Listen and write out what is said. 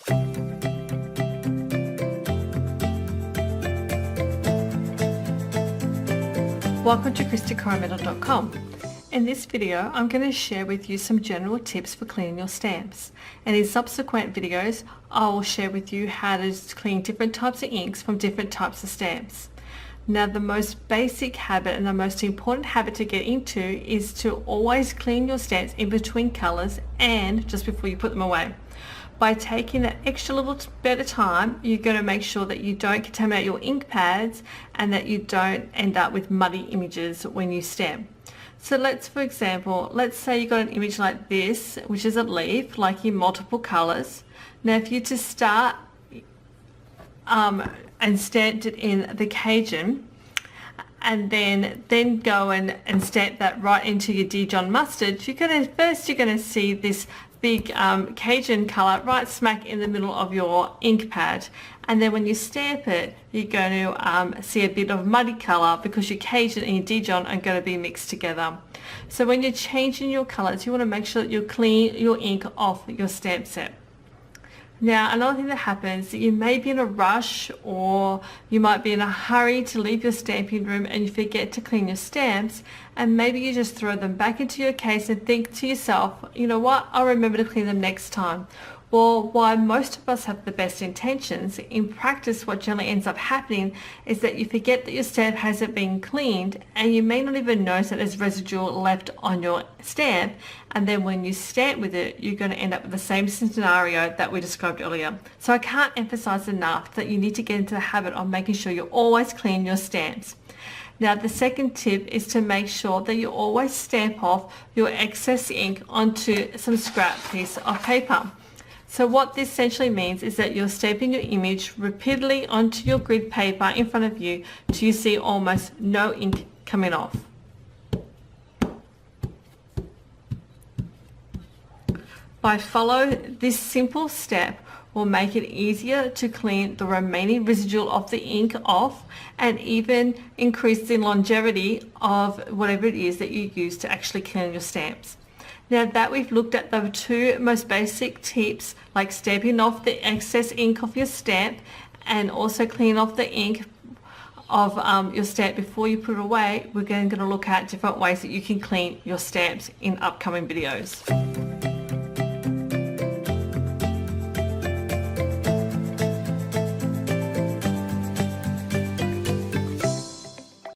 Welcome to ChristyCoromedel.com. In this video, I'm going to share with you some general tips for cleaning your stamps. And in subsequent videos, I will share with you how to clean different types of inks from different types of stamps. Now, the most basic habit and the most important habit to get into is to always clean your stamps in between colors and just before you put them away. By taking that extra little bit of time, you're going to make sure that you don't contaminate your ink pads and that you don't end up with muddy images when you stamp. So for example, let's say you got an image like this, which is a leaf, like in multiple colors. Now, if you just start and stamped it in the Cajun, and then go and stamp that right into your Dijon mustard, you're going to see this big Cajun color right smack in the middle of your ink pad, and then when you stamp it, you're going to see a bit of muddy color because your Cajun and your Dijon are going to be mixed together. So when you're changing your colors, you want to make sure that you clean your ink off your stamp set. Now, another thing that happens, you may be in a rush or you might be in a hurry to leave your stamping room and you forget to clean your stamps, and maybe you just throw them back into your case and think to yourself, you know what, I'll remember to clean them next time. Well, while most of us have the best intentions, in practice what generally ends up happening is that you forget that your stamp hasn't been cleaned and you may not even notice that there's residual left on your stamp, and then when you stamp with it, you're going to end up with the same scenario that we described earlier. So I can't emphasize enough that you need to get into the habit of making sure you always clean your stamps. Now, the second tip is to make sure that you always stamp off your excess ink onto some scrap piece of paper. So what this essentially means is that you're stamping your image repeatedly onto your grid paper in front of you till you see almost no ink coming off. By follow this simple step will make it easier to clean the remaining residual of the ink off and even increase the longevity of whatever it is that you use to actually clean your stamps. Now that we've looked at the two most basic tips, like stamping off the excess ink of your stamp and also clean off the ink of your stamp before you put it away, we're going to look at different ways that you can clean your stamps in upcoming videos.